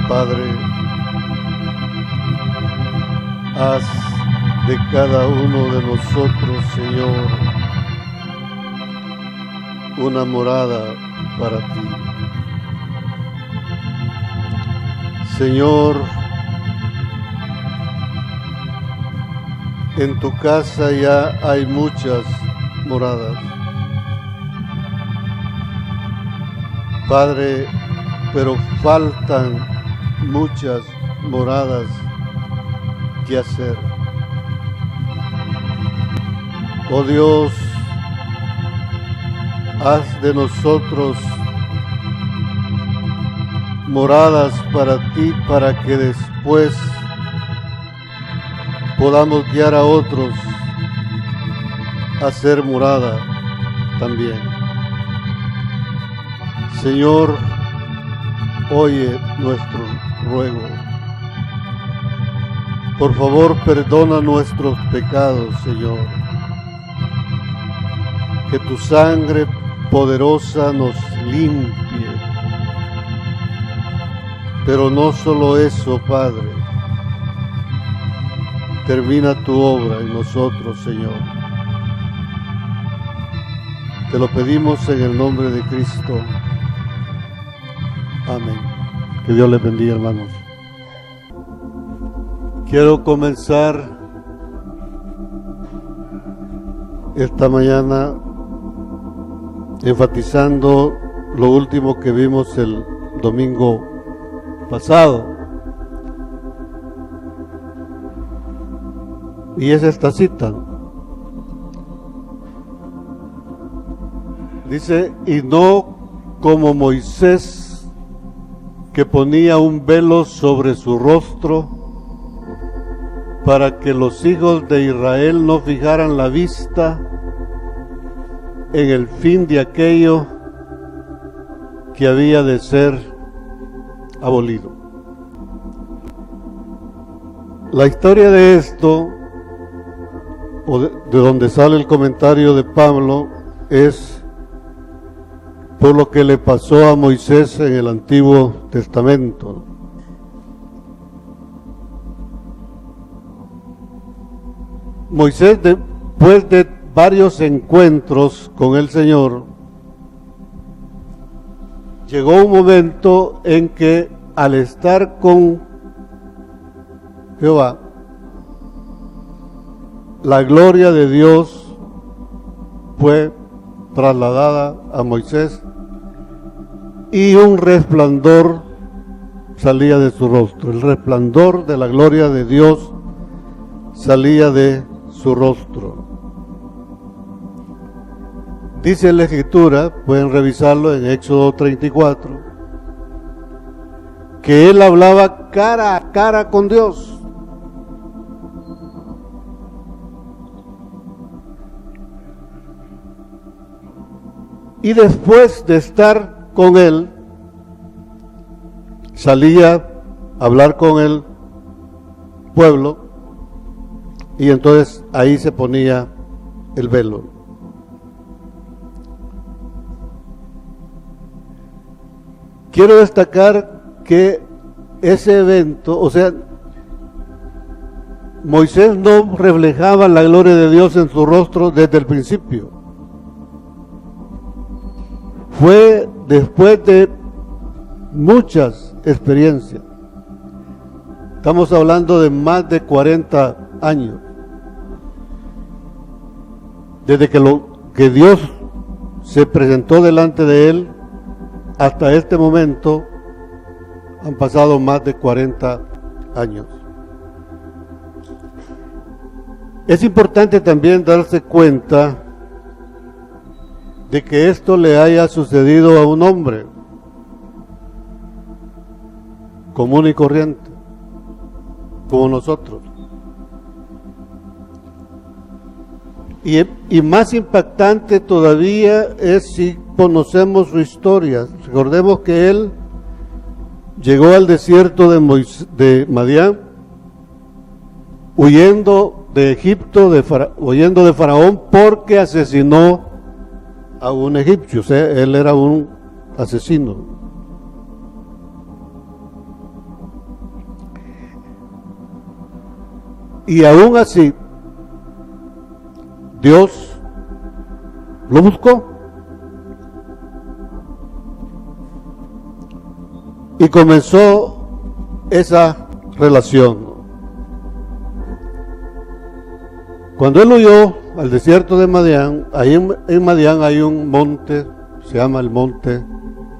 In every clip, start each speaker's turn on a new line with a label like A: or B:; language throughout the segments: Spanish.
A: Padre, haz de cada uno de nosotros, Señor, una morada para ti. Señor, en tu casa ya hay muchas moradas. Padre, pero faltan muchas moradas que hacer. Oh Dios, haz de nosotros moradas para ti, para que después podamos guiar a otros a hacer morada también. Señor, oye nuestro ruego. Por favor, perdona nuestros pecados, Señor. Que tu sangre poderosa nos limpie. Pero no solo eso, Padre. Termina tu obra en nosotros, Señor. Te lo pedimos en el nombre de Cristo. Amén. Que Dios les bendiga, hermanos. Quiero comenzar esta mañana enfatizando lo último que vimos el domingo pasado. Y es esta cita. Dice, y no como Moisés, que ponía un velo sobre su rostro para que los hijos de Israel no fijaran la vista en el fin de aquello que había de ser abolido. La historia de esto, o de donde sale el comentario de Pablo, es por lo que le pasó a Moisés en el Antiguo Testamento. Moisés, después de varios encuentros con el Señor, llegó un momento en que al estar con Jehová, la gloria de Dios fue trasladada a Moisés y un resplandor salía de su rostro. El resplandor de la gloria de Dios salía de su rostro. Dice la Escritura, pueden revisarlo en Éxodo 34, que él hablaba cara a cara con Dios. Y después de estar con él, salía a hablar con el pueblo, y entonces ahí se ponía el velo. Quiero destacar que ese evento, o sea, Moisés no reflejaba la gloria de Dios en su rostro desde el principio. Fue después de muchas experiencias. Estamos hablando de más de 40 años. Desde que Dios se presentó delante de él hasta este momento han pasado más de 40 años. Es importante también darse cuenta de que esto le haya sucedido a un hombre común y corriente, como nosotros. Y más impactante todavía es si conocemos su historia. Recordemos que él llegó al desierto de Madián, huyendo de Egipto, huyendo de Faraón, porque asesinó a un egipcio. O sea, él era un asesino. Y aún así, Dios lo buscó y comenzó esa relación. Cuando él huyó al desierto de Madián, ahí en Madián hay un monte, se llama el monte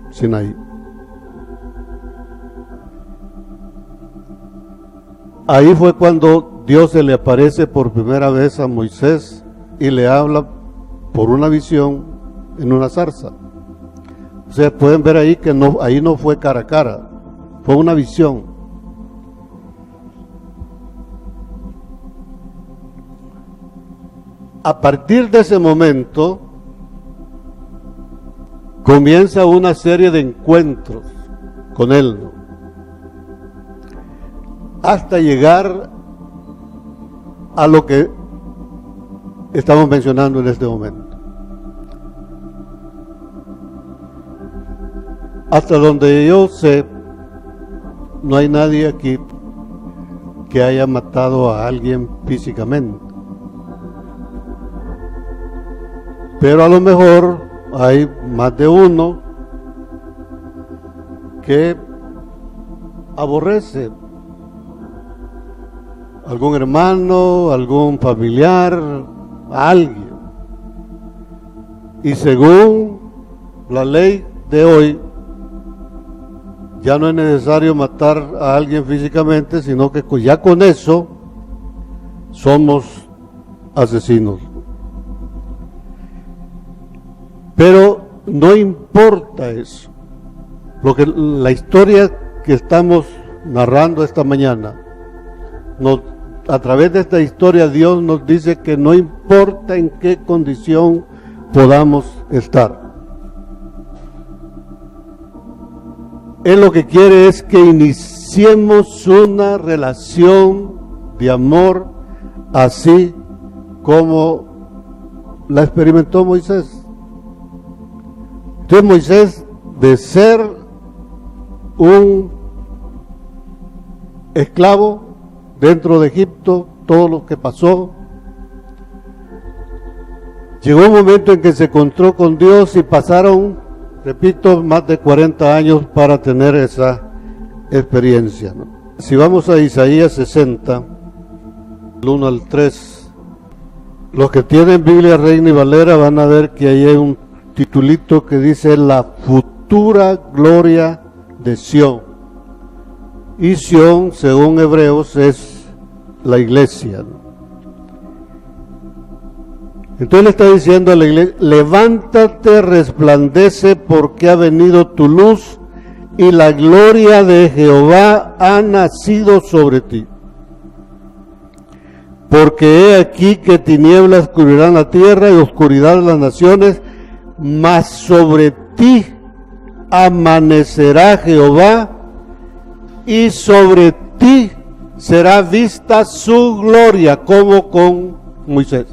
A: Sinaí. Ahí fue cuando Dios se le aparece por primera vez a Moisés y le habla por una visión en una zarza. O sea, pueden ver ahí que no, ahí no fue cara a cara, fue una visión. A partir de ese momento comienza una serie de encuentros con él, ¿no? Hasta llegar a lo que estamos mencionando en este momento. Hasta donde yo sé, no hay nadie aquí que haya matado a alguien físicamente. Pero a lo mejor hay más de uno que aborrece algún hermano, algún familiar, a alguien. Y según la ley de hoy, ya no es necesario matar a alguien físicamente, sino que ya con eso somos asesinos. Pero no importa eso. La historia que estamos narrando esta mañana, a través de esta historia Dios nos dice que no importa en qué condición podamos estar. Él lo que quiere es que iniciemos una relación de amor así como la experimentó Moisés. Entonces Moisés, de ser un esclavo dentro de Egipto, todo lo que pasó, llegó un momento en que se encontró con Dios y pasaron, repito, más de 40 años para tener esa experiencia, ¿no? Si vamos a Isaías 60, del 1 al 3, los que tienen Biblia Reina y Valera van a ver que ahí hay un titulito que dice la futura gloria de Sión. Y Sión, según Hebreos, es la iglesia, ¿no? Entonces le está diciendo a la iglesia: levántate, resplandece, porque ha venido tu luz y la gloria de Jehová ha nacido sobre ti. Porque he aquí que tinieblas cubrirán la tierra y oscuridad las naciones, mas sobre ti amanecerá Jehová y sobre ti será vista su gloria, como con Moisés.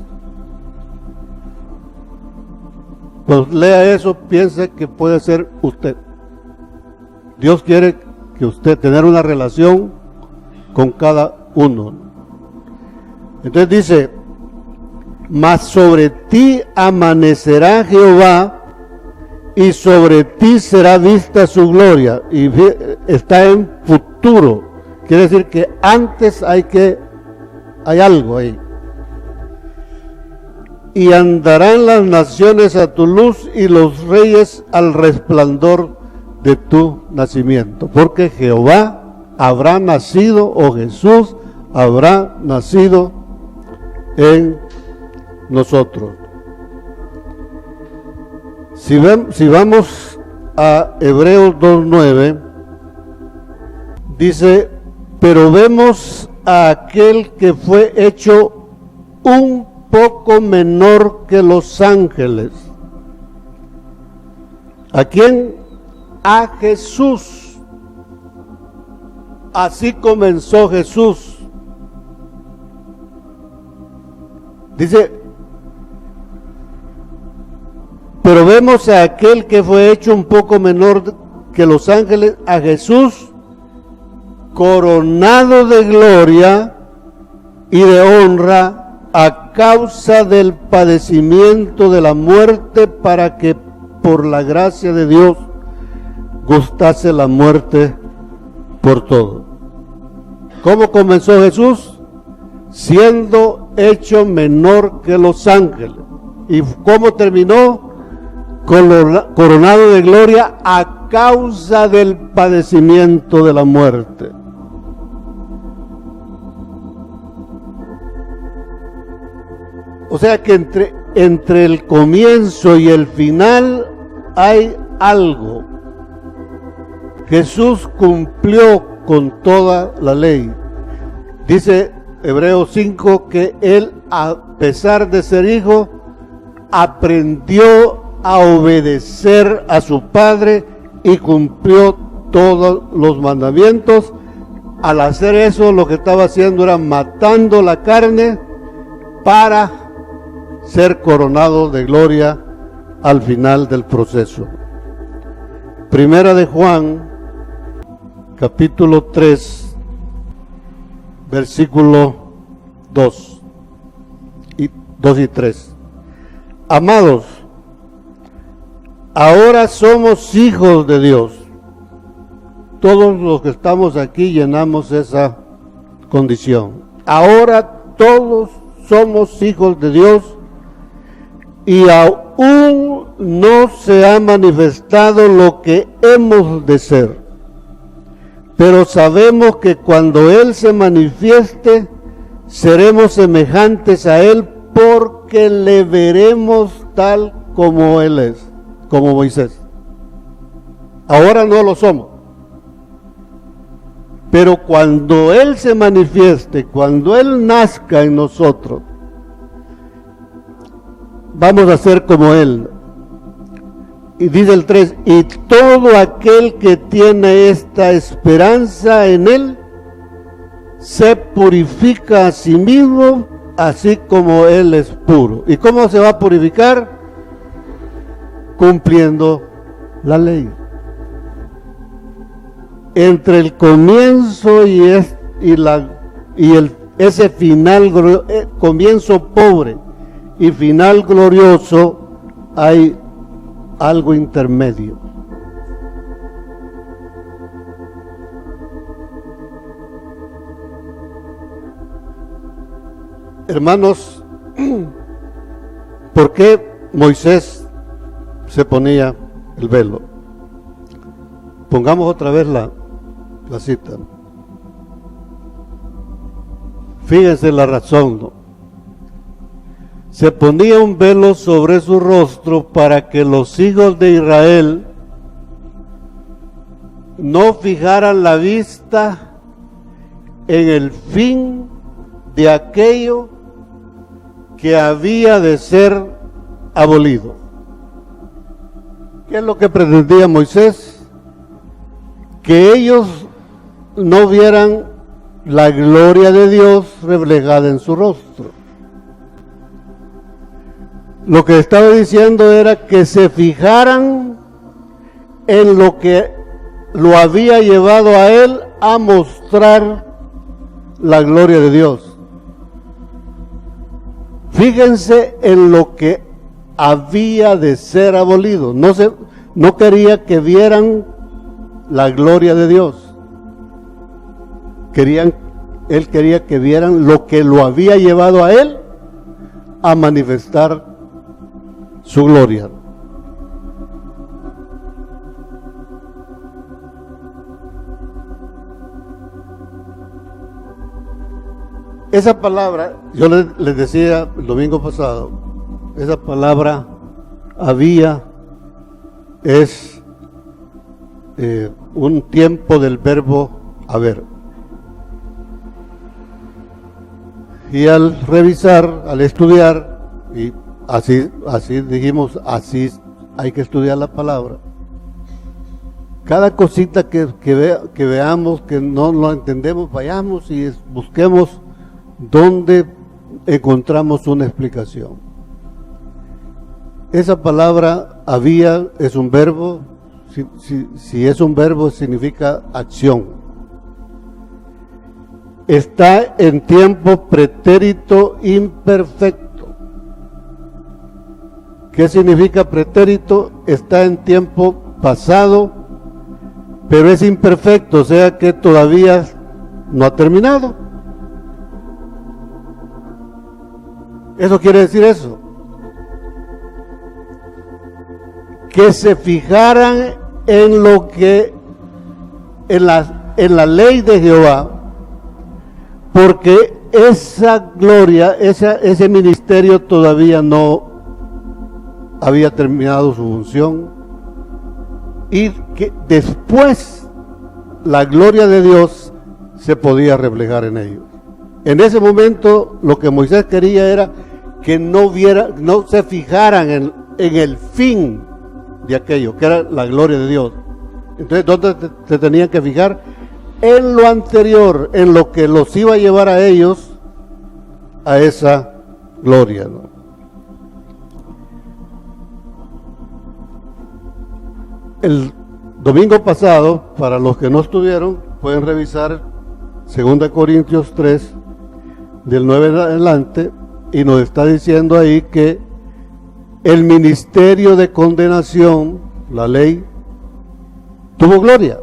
A: Cuando lea eso, piense que puede ser usted. Dios quiere que usted tener una relación con cada uno. Entonces dice: mas sobre ti amanecerá Jehová y sobre ti será vista su gloria. Y está en futuro, quiere decir que antes hay algo ahí. Y andarán las naciones a tu luz y los reyes al resplandor de tu nacimiento, porque Jehová habrá nacido, o Jesús habrá nacido en nosotros. Si vamos a Hebreos 2:9, dice: pero vemos a aquel que fue hecho un poco menor que los ángeles. ¿A quién? A Jesús. Así comenzó Jesús. Dice: pero vemos a aquel que fue hecho un poco menor que los ángeles, a Jesús, coronado de gloria y de honra a causa del padecimiento de la muerte, para que por la gracia de Dios gustase la muerte por todo. ¿Cómo comenzó Jesús? Siendo hecho menor que los ángeles. ¿Y cómo terminó? Coronado de gloria a causa del padecimiento de la muerte. O sea que entre el comienzo y el final hay algo. Jesús cumplió con toda la ley. Dice Hebreos 5 que Él, a pesar de ser hijo, aprendió a obedecer a su Padre y cumplió todos los mandamientos. Al hacer eso, lo que estaba haciendo era matando la carne para ser coronado de gloria al final del proceso. Primera de Juan, capítulo 3, versículo 2 y 3. Amados, ahora somos hijos de Dios. Todos los que estamos aquí llenamos esa condición. Ahora todos somos hijos de Dios, y aún no se ha manifestado lo que hemos de ser. Pero sabemos que cuando Él se manifieste, seremos semejantes a Él, porque le veremos tal como Él es, como Moisés. Ahora no lo somos. Pero cuando Él se manifieste, cuando Él nazca en nosotros, vamos a ser como Él. Y dice el 3, y todo aquel que tiene esta esperanza en Él, se purifica a sí mismo, así como Él es puro. ¿Y cómo se va a purificar? Cumpliendo la ley. Entre el comienzo y ese final, comienzo pobre y final glorioso, hay algo intermedio. Hermanos, ¿por qué Moisés se ponía el velo? Pongamos otra vez la cita. Fíjense la razón, ¿no? Se ponía un velo sobre su rostro para que los hijos de Israel no fijaran la vista en el fin de aquello que había de ser abolido. ¿Qué es lo que pretendía Moisés? Que ellos no vieran la gloria de Dios reflejada en su rostro. Lo que estaba diciendo era que se fijaran en lo que lo había llevado a él a mostrar la gloria de Dios. Fíjense en lo que había de ser abolido. No quería que vieran la gloria de Dios. Él quería que vieran lo que lo había llevado a él a manifestar su gloria. Esa palabra, yo les decía el domingo pasado, esa palabra había es un tiempo del verbo haber. Y al revisar, al estudiar, y así dijimos, así hay que estudiar la palabra. Cada cosita que veamos que no lo entendemos, vayamos y busquemos dónde encontramos una explicación. Esa palabra había es un verbo. Si es un verbo, significa acción. está en tiempo pretérito imperfecto. ¿Qué significa pretérito? Está en tiempo pasado, pero es imperfecto, o sea que todavía no ha terminado. Eso quiere decir eso. Que se fijaran en lo que, en la ley de Jehová, porque esa gloria, ese ministerio todavía no había terminado su función, y que después la gloria de Dios se podía reflejar en ellos. En ese momento lo que Moisés quería era que no se fijaran en el fin de aquello, que era la gloria de Dios. Entonces, ¿dónde se tenían que fijar? En lo anterior, en lo que los iba a llevar a ellos a esa gloria, ¿no? El domingo pasado, para los que no estuvieron, pueden revisar 2 Corintios 3, del 9 en adelante, y nos está diciendo ahí que el ministerio de condenación, la ley, tuvo gloria.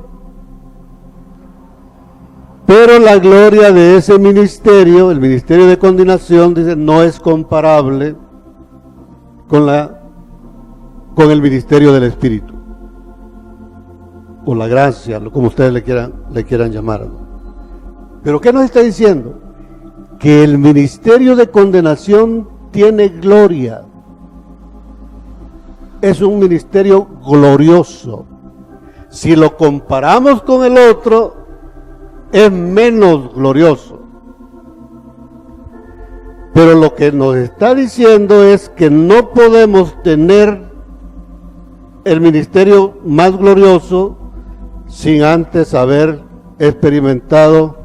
A: Pero la gloria de ese ministerio, el ministerio de condenación, dice, no es comparable con el ministerio del Espíritu, o la gracia, como ustedes le quieran llamar, ¿no? Pero ¿qué nos está diciendo? Que el ministerio de condenación tiene gloria. Es un ministerio glorioso. Si lo comparamos con el otro, es menos glorioso. Pero lo que nos está diciendo es que no podemos tener el ministerio más glorioso sin antes haber experimentado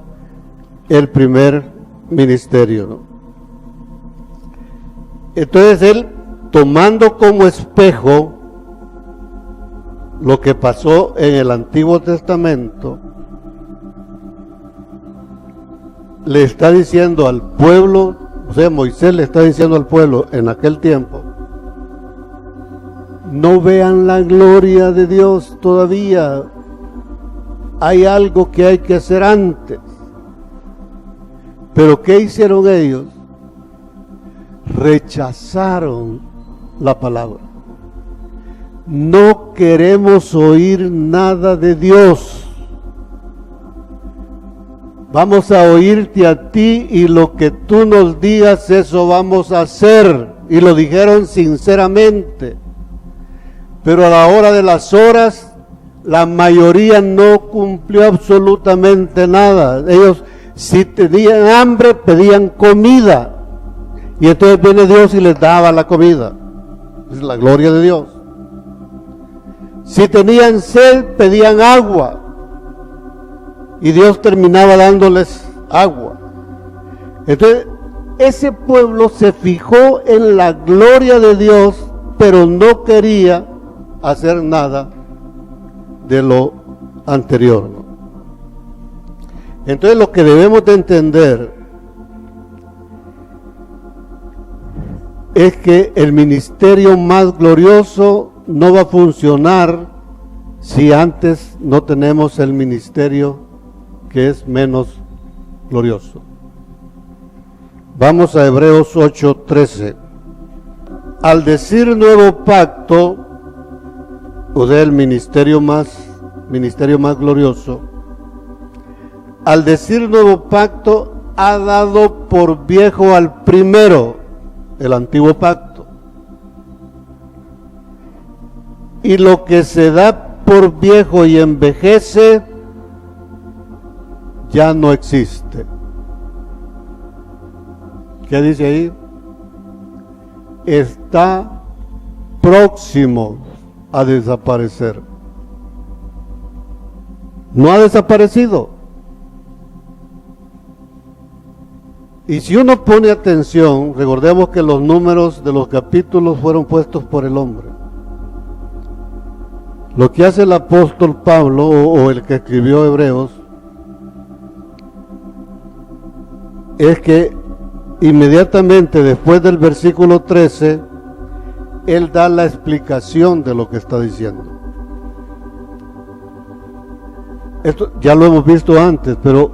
A: el primer ministerio, ¿no? Entonces él, tomando como espejo lo que pasó en el Antiguo Testamento, le está diciendo al pueblo, o sea, Moisés le está diciendo al pueblo en aquel tiempo, no vean la gloria de Dios todavía, hay algo que hay que hacer antes. Pero ¿qué hicieron ellos? Rechazaron la palabra. No queremos oír nada de Dios. Vamos a oírte a ti y lo que tú nos digas, eso vamos a hacer. Y lo dijeron sinceramente. Pero a la hora de las horas, la mayoría no cumplió absolutamente nada. Ellos, si tenían hambre, pedían comida. Y entonces viene Dios y les daba la comida. Es la gloria de Dios. Si tenían sed, pedían agua. Y Dios terminaba dándoles agua. Entonces, ese pueblo se fijó en la gloria de Dios, pero no quería hacer nada de lo anterior, ¿no? Entonces lo que debemos de entender es que el ministerio más glorioso no va a funcionar si antes no tenemos el ministerio que es menos glorioso. Vamos a Hebreos 8:13. Al decir nuevo pacto, o sea, el ministerio más glorioso, al decir nuevo pacto, ha dado por viejo al primero, el antiguo pacto. Y lo que se da por viejo y envejece, ya no existe. ¿Qué dice ahí? Está próximo a desaparecer. No ha desaparecido. Y si uno pone atención, recordemos que los números de los capítulos fueron puestos por el hombre. Lo que hace el apóstol Pablo, o el que escribió Hebreos, es que inmediatamente después del versículo 13, él da la explicación de lo que está diciendo. Esto ya lo hemos visto antes, pero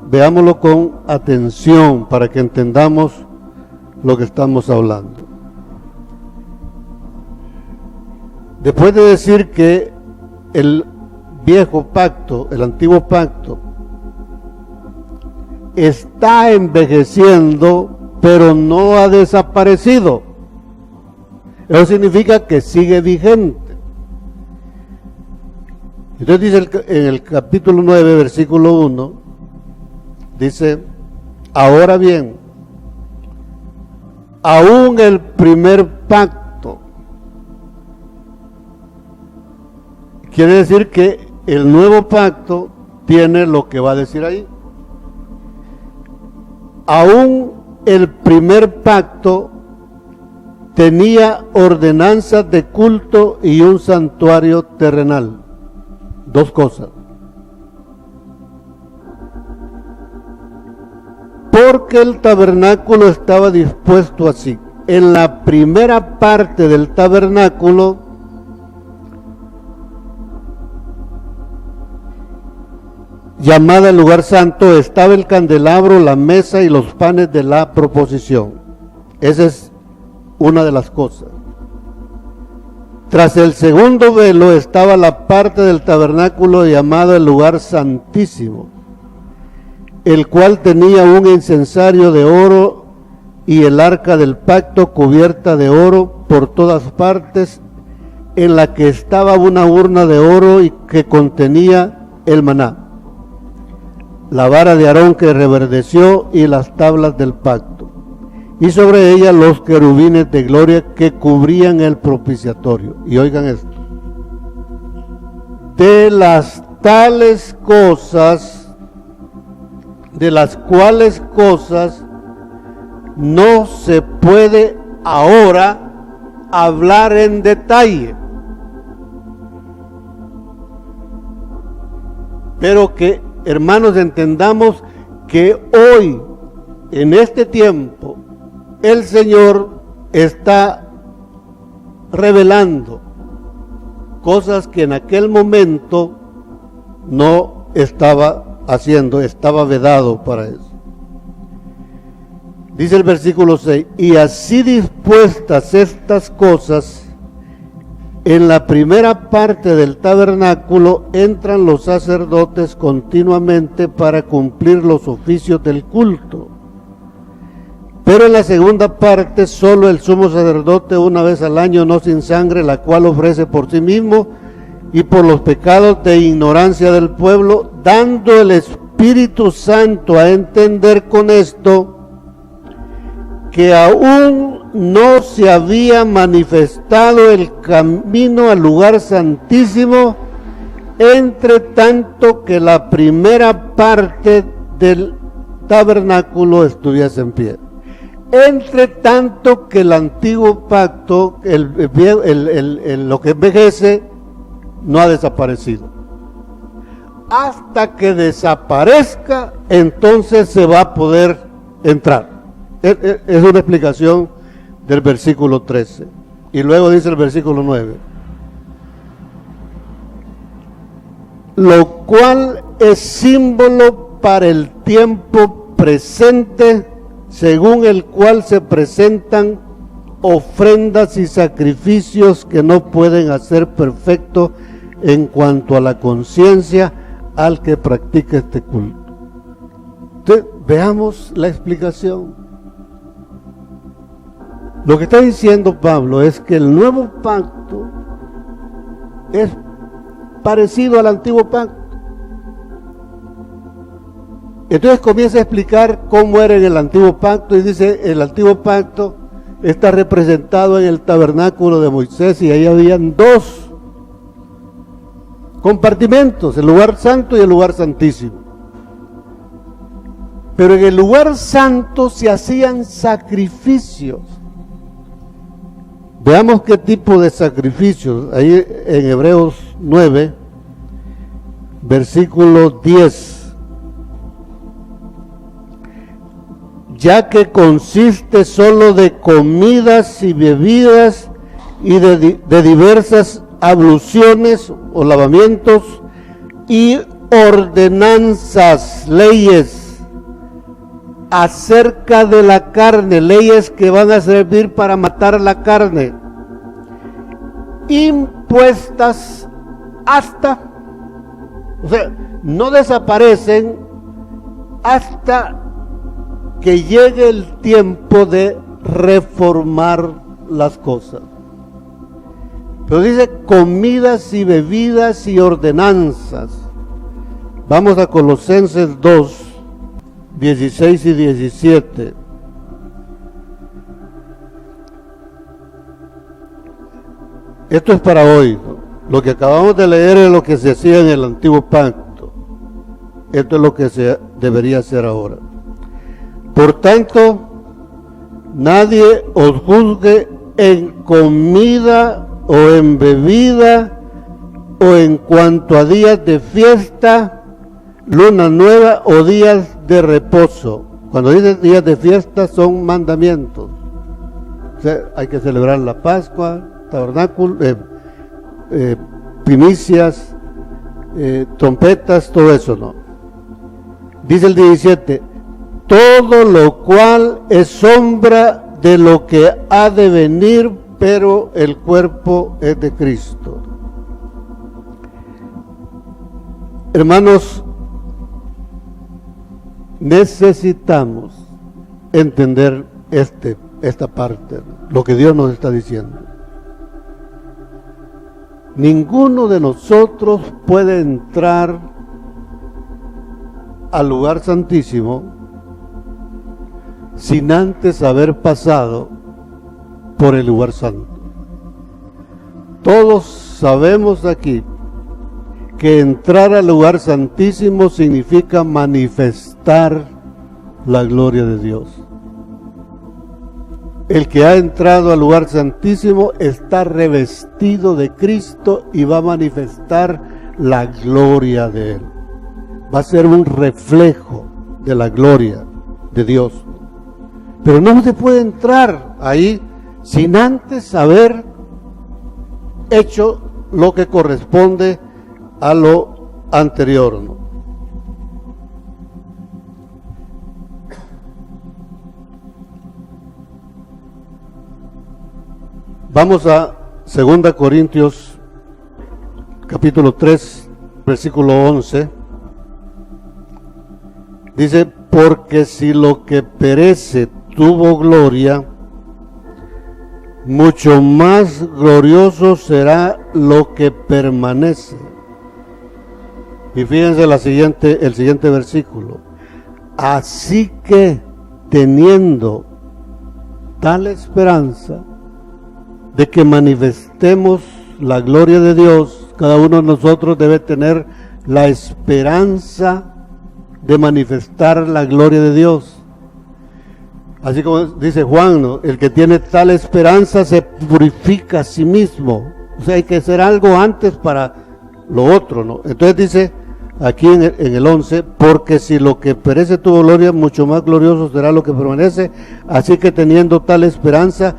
A: veámoslo con atención para que entendamos lo que estamos hablando. Después de decir que el viejo pacto, el antiguo pacto, está envejeciendo, pero no ha desaparecido. Eso significa que sigue vigente. Entonces dice en el capítulo 9, versículo 1, dice, ahora bien, aún el primer pacto, quiere decir que el nuevo pacto tiene lo que va a decir ahí. Aún el primer pacto tenía ordenanzas de culto y un santuario terrenal. Dos cosas. Porque el tabernáculo estaba dispuesto así. En la primera parte del tabernáculo llamada el lugar santo, estaba el candelabro, la mesa y los panes de la proposición. Esa es una de las cosas. Tras el segundo velo estaba la parte del tabernáculo llamado el lugar santísimo, el cual tenía un incensario de oro y el arca del pacto cubierta de oro por todas partes, en la que estaba una urna de oro y que contenía el maná, la vara de Aarón que reverdeció y las tablas del pacto, y sobre ella los querubines de gloria que cubrían el propiciatorio. Y oigan esto: de las tales cosas, de las cuales cosas no se puede ahora hablar en detalle, pero que, hermanos, entendamos que hoy, en este tiempo, el Señor está revelando cosas que en aquel momento no estaba haciendo, estaba vedado para eso. Dice el versículo 6, y así dispuestas estas cosas, en la primera parte del tabernáculo entran los sacerdotes continuamente para cumplir los oficios del culto. Pero en la segunda parte, solo el sumo sacerdote una vez al año, no sin sangre, la cual ofrece por sí mismo y por los pecados de ignorancia del pueblo, dando el Espíritu Santo a entender con esto que aún no se había manifestado el camino al lugar santísimo, entre tanto que la primera parte del tabernáculo estuviese en pie. Entre tanto que el antiguo pacto, lo que envejece, no ha desaparecido. Hasta que desaparezca, entonces se va a poder entrar. Es una explicación del versículo 13. Y luego dice el versículo 9. Lo cual es símbolo para el tiempo presente, según el cual se presentan ofrendas y sacrificios que no pueden hacer perfecto en cuanto a la conciencia al que practica este culto. Entonces, veamos la explicación. Lo que está diciendo Pablo es que el nuevo pacto es parecido al antiguo pacto. Entonces comienza a explicar cómo era en el antiguo pacto y dice: el antiguo pacto está representado en el tabernáculo de Moisés y ahí habían dos compartimentos, el lugar santo y el lugar santísimo. Pero en el lugar santo se hacían sacrificios. Veamos qué tipo de sacrificios. Ahí en Hebreos 9, versículo 10. ya que consiste solo de comidas y bebidas y de diversas abluciones o lavamientos y ordenanzas, leyes acerca de la carne, leyes que van a servir para matar la carne, impuestas hasta, o sea, no desaparecen hasta que llegue el tiempo de reformar las cosas. Pero dice comidas y bebidas y ordenanzas. Vamos a Colosenses 2, 16 y 17. Esto es para hoy, ¿no? Lo que acabamos de leer es lo que se hacía en el antiguo pacto. Esto es lo que se debería hacer ahora. Por tanto, nadie os juzgue en comida o en bebida o en cuanto a días de fiesta, luna nueva o días de reposo. Cuando dice días de fiesta son mandamientos. O sea, hay que celebrar la Pascua, tabernáculo, primicias, trompetas, todo eso, ¿no? Dice el 17, todo lo cual es sombra de lo que ha de venir, pero el cuerpo es de Cristo. Hermanos, necesitamos entender esta parte, lo que Dios nos está diciendo. Ninguno de nosotros puede entrar al lugar santísimo sin antes haber pasado por el lugar santo. Todos sabemos aquí que entrar al lugar santísimo significa manifestar la gloria de Dios. El que ha entrado al lugar santísimo está revestido de Cristo y va a manifestar la gloria de Él. Va a ser un reflejo de la gloria de Dios. Pero no se puede entrar ahí sin antes haber hecho lo que corresponde a lo anterior, ¿no? Vamos a 2 Corintios capítulo 3, versículo 11. Dice, porque si lo que perece tuvo gloria, mucho más glorioso será lo que permanece. Y fíjense el siguiente versículo. Así que, teniendo tal esperanza de que manifestemos la gloria de Dios, cada uno de nosotros debe tener la esperanza de manifestar la gloria de Dios. Así como dice Juan, ¿no? El que tiene tal esperanza se purifica a sí mismo. O sea, hay que hacer algo antes para lo otro, ¿no? Entonces dice aquí en el 11, porque si lo que perece tuvo gloria, mucho más glorioso será lo que permanece. Así que teniendo tal esperanza,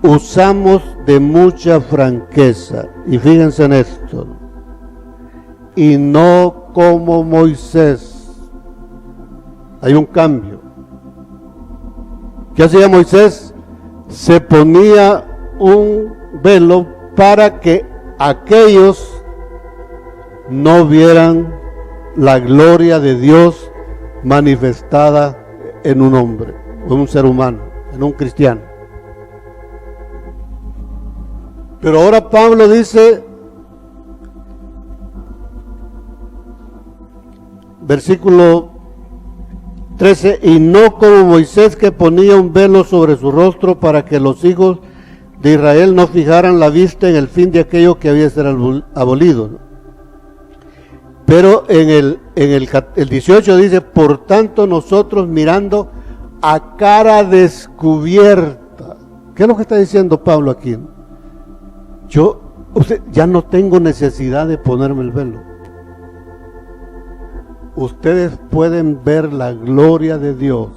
A: usamos de mucha franqueza. Y fíjense en esto. Y no como Moisés. Hay un cambio. ¿Qué hacía Moisés? Se ponía un velo para que aquellos no vieran la gloria de Dios manifestada en un hombre, en un ser humano, en un cristiano. Pero ahora Pablo dice, versículo 13, y no como Moisés, que ponía un velo sobre su rostro para que los hijos de Israel no fijaran la vista en el fin de aquello que había de ser abolido, ¿no? Pero en el 18 dice, por tanto nosotros mirando a cara descubierta. ¿Qué es lo que está diciendo Pablo aquí? Ya no tengo necesidad de ponerme el velo. Ustedes pueden ver la gloria de Dios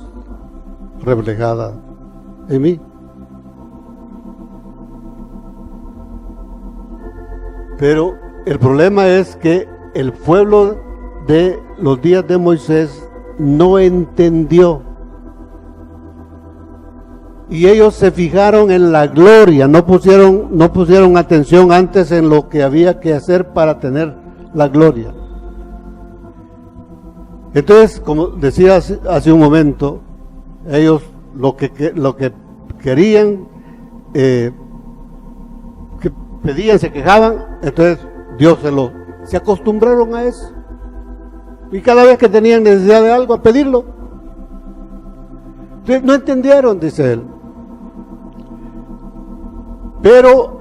A: reflejada en mí. Pero el problema es que el pueblo de los días de Moisés no entendió. Y ellos se fijaron en la gloria, no pusieron atención antes en lo que había que hacer para tener la gloria. Entonces, como decía hace un momento, ellos lo que querían, que pedían, se quejaban, entonces Dios se acostumbraron a eso. Y cada vez que tenían necesidad de algo, a pedirlo. Entonces, no entendieron, dice él. Pero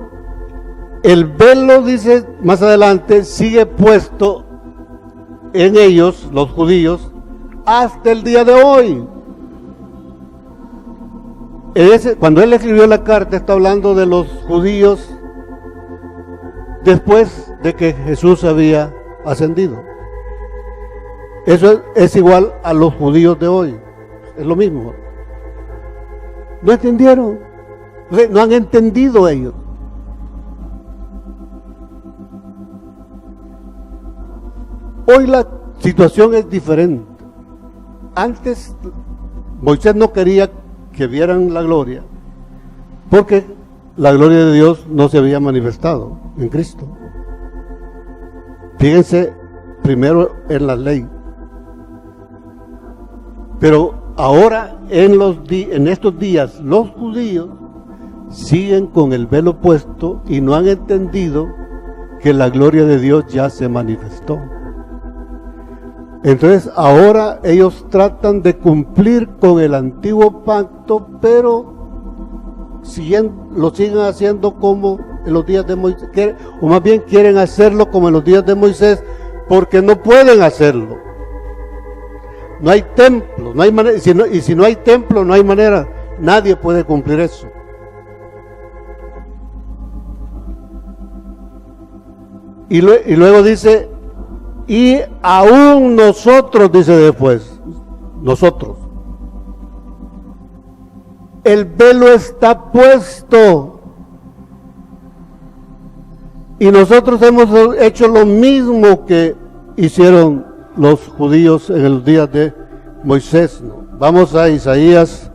A: el velo, dice más adelante, sigue puesto en ellos, los judíos, hasta el día de hoy. Cuando él escribió la carta, está hablando de los judíos después de que Jesús había ascendido. Eso es igual a los judíos de hoy, es lo mismo. No entendieron, no han entendido ellos. Hoy la situación es diferente. Antes Moisés no quería que vieran la gloria, porque la gloria de Dios no se había manifestado en Cristo. Fíjense primero en la ley. Pero ahora en estos días los judíos siguen con el velo puesto y no han entendido que la gloria de Dios ya se manifestó. Entonces ahora ellos tratan de cumplir con el antiguo pacto, pero lo siguen haciendo como en los días de Moisés, o más bien quieren hacerlo como en los días de Moisés, porque no pueden hacerlo. No hay templo, no hay manera, y si no hay templo, no hay manera, nadie puede cumplir eso. Y luego dice, y aún nosotros, dice después, nosotros, el velo está puesto, y nosotros hemos hecho lo mismo que hicieron los judíos en los días de Moisés. Vamos a Isaías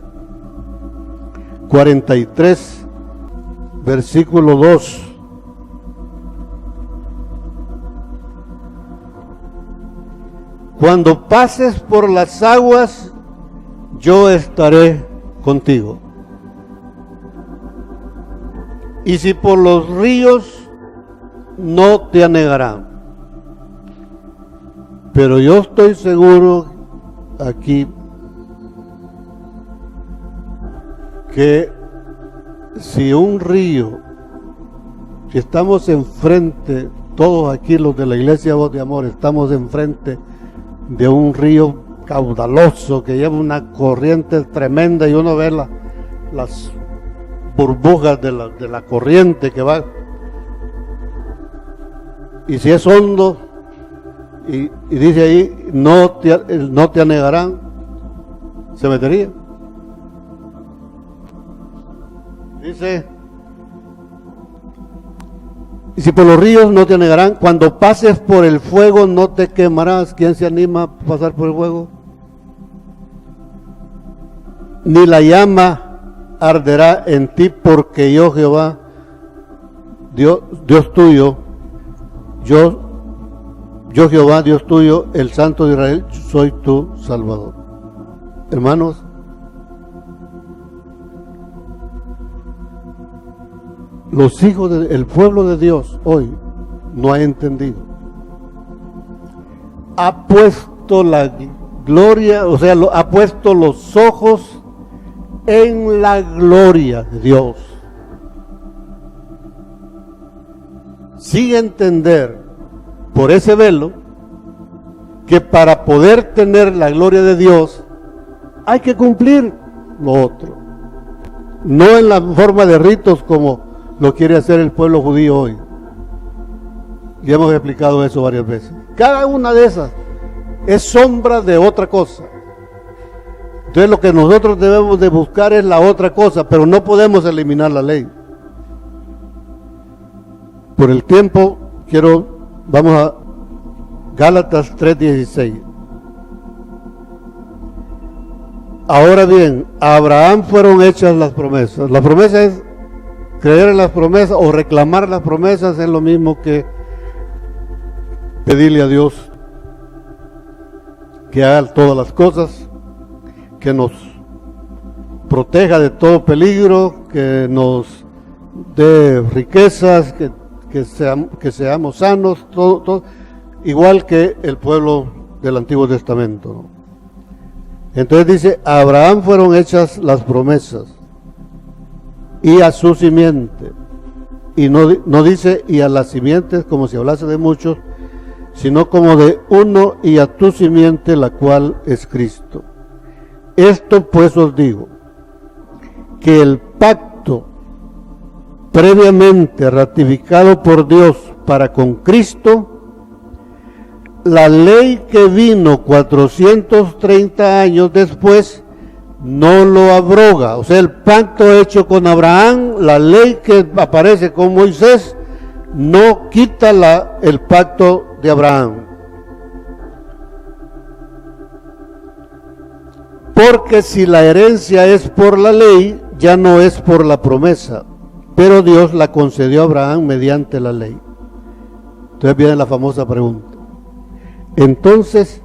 A: 43, versículo 2. Cuando pases por las aguas, yo estaré contigo. Y si por los ríos, no te anegarán. Pero yo estoy seguro aquí que si un río, si estamos enfrente, todos aquí los de la Iglesia Voz de Amor, estamos enfrente de un río caudaloso que lleva una corriente tremenda y uno ve las burbujas de la corriente que va, y si es hondo, y dice ahí, no te anegarán, se metería. Dice, y si por los ríos no te anegarán, cuando pases por el fuego no te quemarás. ¿Quién se anima a pasar por el fuego? Ni la llama arderá en ti, porque yo Jehová, Dios tuyo, yo Jehová, Dios tuyo, el Santo de Israel, soy tu Salvador. Hermanos, los hijos del pueblo de Dios hoy no ha entendido. Ha puesto la gloria, o sea, ha puesto los ojos en la gloria de Dios. Sin entender por ese velo que para poder tener la gloria de Dios hay que cumplir lo otro, no en la forma de ritos como lo quiere hacer el pueblo judío hoy. Ya hemos explicado eso varias veces. Cada una de esas es sombra de otra cosa. Entonces lo que nosotros debemos de buscar es la otra cosa, pero no podemos eliminar la ley. Por el tiempo, vamos a Gálatas 3:16. Ahora bien, a Abraham fueron hechas las promesas. La promesa es creer en las promesas o reclamar las promesas, es lo mismo que pedirle a Dios que haga todas las cosas, que nos proteja de todo peligro, que nos dé riquezas, que seamos sanos, todo, igual que el pueblo del Antiguo Testamento, ¿no? Entonces dice, a Abraham fueron hechas las promesas y a su simiente, y no dice y a las simientes como si hablase de muchos, sino como de uno, y a tu simiente, la cual es Cristo. Esto pues os digo, que el pacto previamente ratificado por Dios para con Cristo, la ley que vino 430 años después, no lo abroga. O sea, el pacto hecho con Abraham, la ley que aparece con Moisés, no quita el pacto de Abraham. Porque si la herencia es por la ley, ya no es por la promesa, pero Dios la concedió a Abraham mediante la ley. Entonces viene la famosa pregunta. Entonces,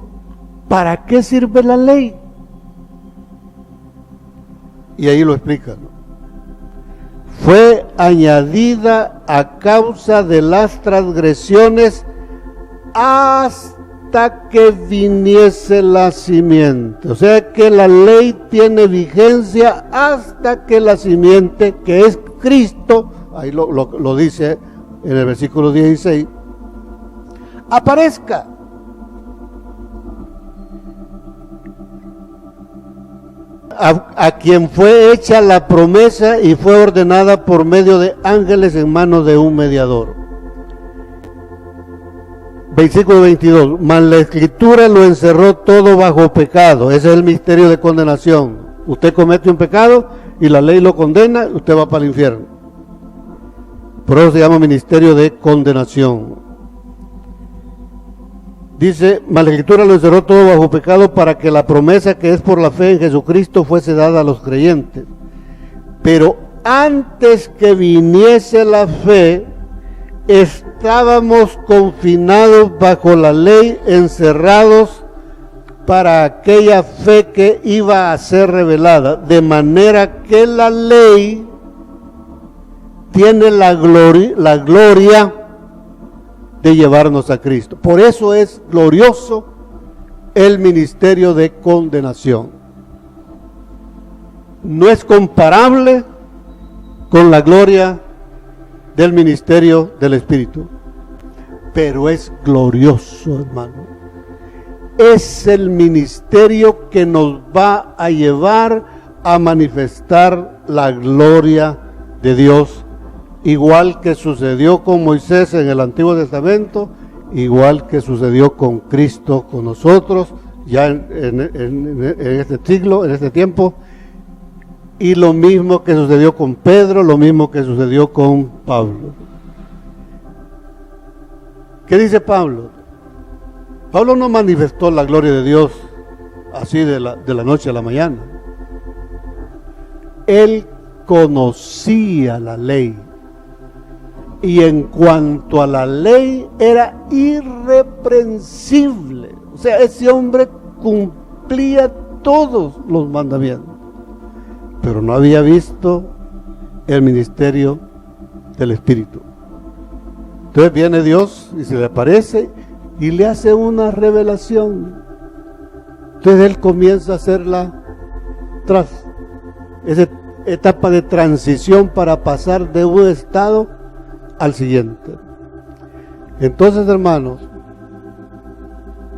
A: ¿para qué sirve la ley? Y ahí lo explican. Fue añadida a causa de las transgresiones hasta que viniese la simiente. O sea que la ley tiene vigencia hasta que la simiente, que es Cristo, ahí lo dice en el versículo 16, aparezca. A quien fue hecha la promesa y fue ordenada por medio de ángeles en manos de un mediador. Versículo 22, mas la Escritura lo encerró todo bajo pecado. Ese es el misterio de condenación. Usted comete un pecado y la ley lo condena, usted va para el infierno. Por eso se llama ministerio de condenación. Dice, mas la Escritura lo encerró todo bajo pecado para que la promesa que es por la fe en Jesucristo fuese dada a los creyentes. Pero antes que viniese la fe, estábamos confinados bajo la ley, encerrados para aquella fe que iba a ser revelada, de manera que la ley tiene la gloria de llevarnos a Cristo. Por eso es glorioso el ministerio de condenación. No es comparable con la gloria del ministerio del Espíritu, pero es glorioso, hermano. Es el ministerio que nos va a llevar a manifestar la gloria de Dios, igual que sucedió con Moisés en el Antiguo Testamento, igual que sucedió con Cristo, con nosotros, ya en este siglo, en este tiempo, y lo mismo que sucedió con Pedro, lo mismo que sucedió con Pablo. ¿Qué dice Pablo? Pablo no manifestó la gloria de Dios así de la noche a la mañana. Él conocía la ley. Y en cuanto a la ley, era irreprensible. O sea, ese hombre cumplía todos los mandamientos. Pero no había visto el ministerio del Espíritu. Entonces viene Dios y se le aparece y le hace una revelación. Entonces él comienza a hacerla esa etapa de transición para pasar de un estado al siguiente. Entonces, hermanos,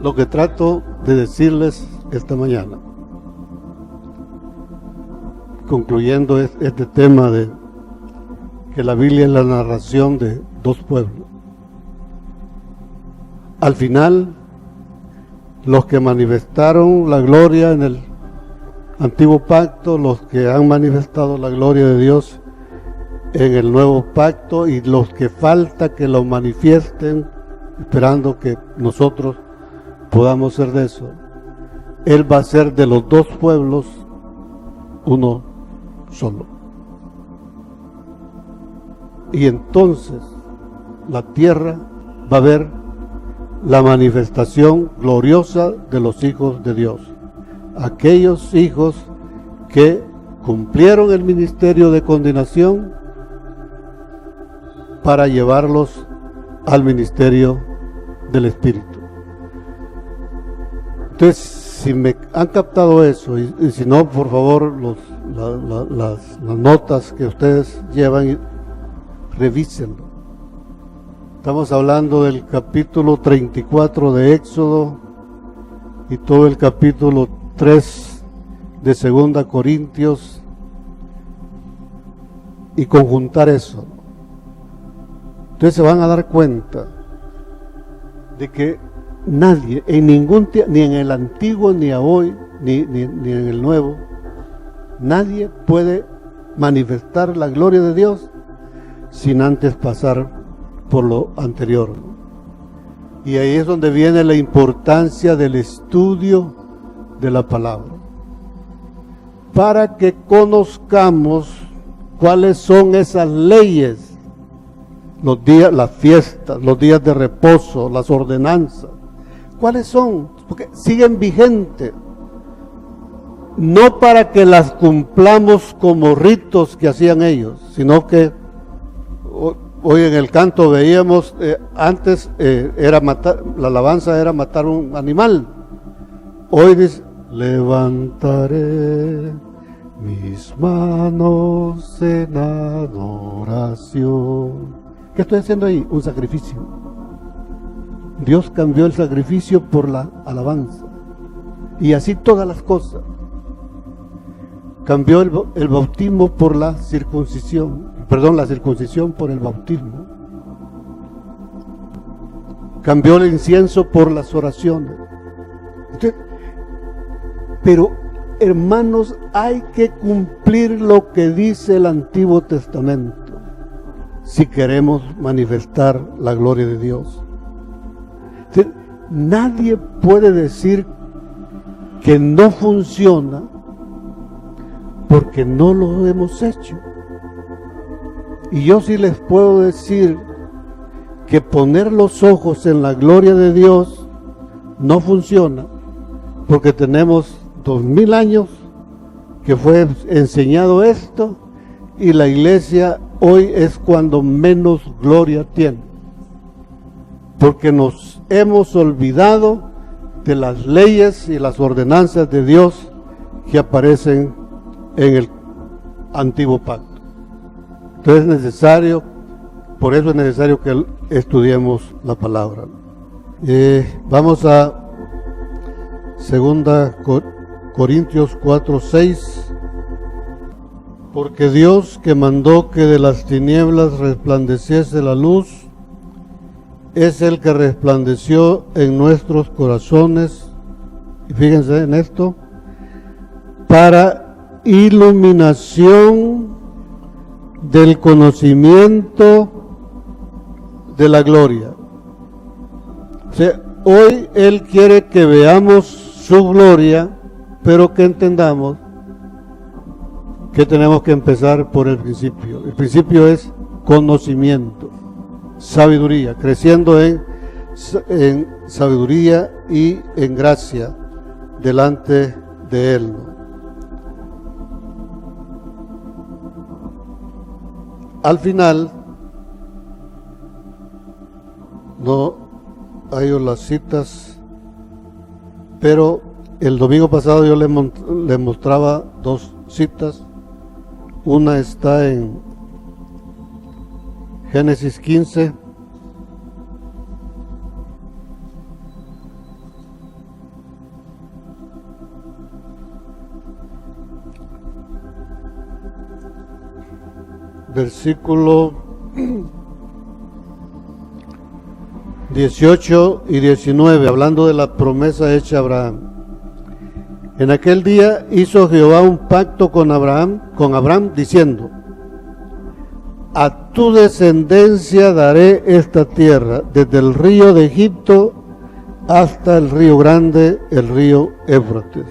A: lo que trato de decirles esta mañana, concluyendo este tema de que la Biblia es la narración de dos pueblos. Al final, los que manifestaron la gloria en el antiguo pacto, los que han manifestado la gloria de Dios en el nuevo pacto y los que falta que lo manifiesten, esperando que nosotros podamos ser de eso. Él va a ser de los dos pueblos uno solo. Y entonces la tierra va a ver la manifestación gloriosa de los hijos de Dios. Aquellos hijos que cumplieron el ministerio de condenación para llevarlos al ministerio del Espíritu. Entonces, si me han captado eso, y si no, por favor, las notas que ustedes llevan, revísenlo. Estamos hablando del capítulo 34 de Éxodo y todo el capítulo 3 de 2 Corintios, y conjuntar eso. Entonces se van a dar cuenta de que nadie, en ningún ni en el antiguo, ni a hoy, ni en el nuevo, nadie puede manifestar la gloria de Dios sin antes pasar por lo anterior. Y ahí es donde viene la importancia del estudio de la palabra, para que conozcamos cuáles son esas leyes, los días, las fiestas, los días de reposo, las ordenanzas. ¿Cuáles son? Porque siguen vigentes. No para que las cumplamos como ritos que hacían ellos, sino que hoy en el canto veíamos, antes era matar, la alabanza era matar un animal. Hoy dice, levantaré mis manos en adoración. ¿Qué estoy haciendo ahí? Un sacrificio. Dios cambió el sacrificio por la alabanza. Y así todas las cosas. Cambió el bautismo por la circuncisión. La circuncisión por el bautismo. Cambió el incienso por las oraciones. Entonces, pero, hermanos, hay que cumplir lo que dice el Antiguo Testamento si queremos manifestar la gloria de Dios. Entonces, nadie puede decir que no funciona porque no lo hemos hecho. Y yo sí les puedo decir que poner los ojos en la gloria de Dios no funciona, porque tenemos 2000 años que fue enseñado esto, y la iglesia hoy es cuando menos gloria tiene, porque nos hemos olvidado de las leyes y las ordenanzas de Dios que aparecen en el antiguo pacto. Entonces es necesario, por eso es necesario que estudiemos la palabra. Vamos a 2 Corintios 4:6. Porque Dios, que mandó que de las tinieblas resplandeciese la luz, es el que resplandeció en nuestros corazones, y fíjense en esto, para iluminación del conocimiento de la gloria. O sea, hoy Él quiere que veamos su gloria, pero que entendamos que tenemos que empezar por el principio. El principio es conocimiento, sabiduría, creciendo en sabiduría y en gracia delante de Él. Al final, no hay las citas, pero el domingo pasado yo le mostraba dos citas. Una está en Génesis 15, versículo 18 y 19, hablando de la promesa hecha a Abraham. En aquel día hizo Jehová un pacto con Abraham diciendo: a tu descendencia daré esta tierra, desde el río de Egipto hasta el río grande, el río Éufrates,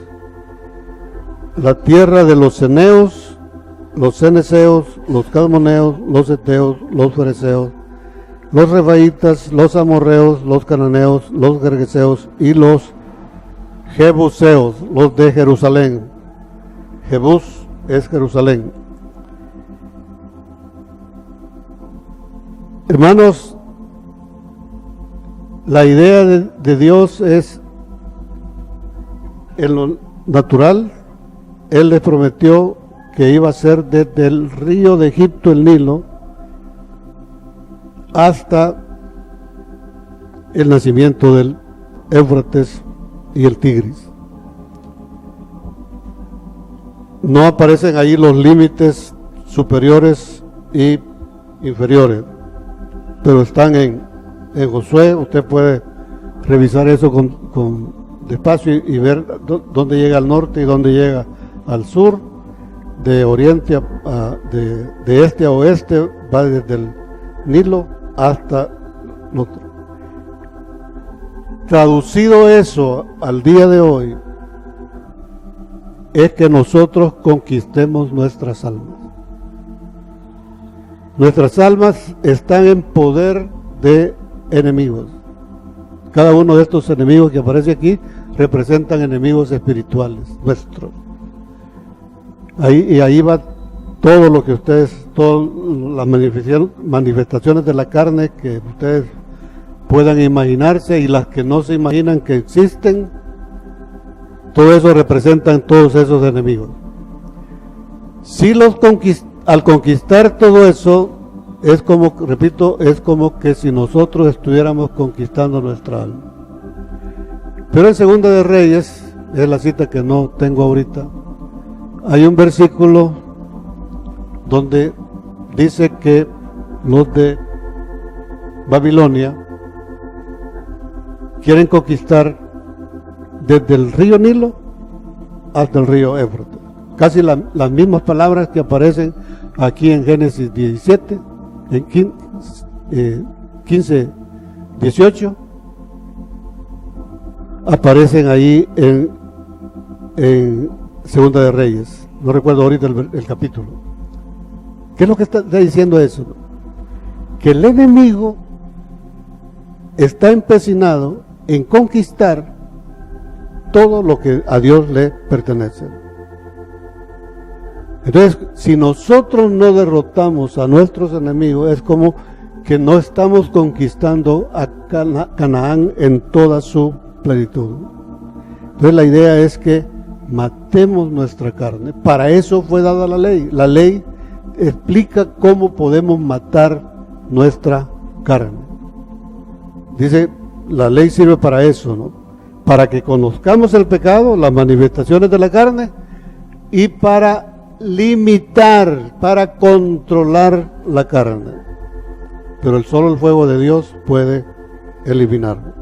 A: la tierra de los ceneos, los ceneseos, los calmoneos, los heteos, los fereceos, los refaitas, los amorreos, los cananeos, los gergeseos y los jebuseos, los de Jerusalén. Jebús es Jerusalén. Hermanos, la idea de Dios es, en lo natural, Él les prometió que iba a ser desde el río de Egipto, el Nilo, hasta el nacimiento del Éufrates y el Tigris. No aparecen ahí los límites superiores y inferiores, pero están en Josué. Usted puede revisar eso con despacio y ver dónde llega al norte y dónde llega al sur, de oriente de este a oeste, va desde el Nilo hasta el otro. Traducido eso al día de hoy, es que nosotros conquistemos nuestras almas. Nuestras almas están en poder de enemigos. Cada uno de estos enemigos que aparece aquí representan enemigos espirituales nuestros. Ahí va todo lo que ustedes, todas las manifestaciones de la carne que ustedes puedan imaginarse y las que no se imaginan que existen, todo eso representan todos esos enemigos. Si al conquistar todo eso, es como, repito, es como que si nosotros estuviéramos conquistando nuestra alma. Pero en Segunda de Reyes, es la cita que no tengo ahorita, hay un versículo donde dice que los de Babilonia quieren conquistar desde el río Nilo hasta el río Éufrates. Casi las mismas palabras que aparecen aquí en Génesis 17, en 15, 18, aparecen ahí en Segunda de Reyes. No recuerdo ahorita el capítulo. ¿Qué es lo que está diciendo eso? Que el enemigo está empecinado en conquistar todo lo que a Dios le pertenece. Entonces, si nosotros no derrotamos a nuestros enemigos, es como que no estamos conquistando a Canaán en toda su plenitud. Entonces la idea es que matemos nuestra carne. Para eso fue dada la ley. La ley explica cómo podemos matar nuestra carne. Dice, la ley sirve para eso, ¿no? Para que conozcamos el pecado, las manifestaciones de la carne, y para limitar, para controlar la carne. Pero solo el fuego de Dios puede eliminarlo.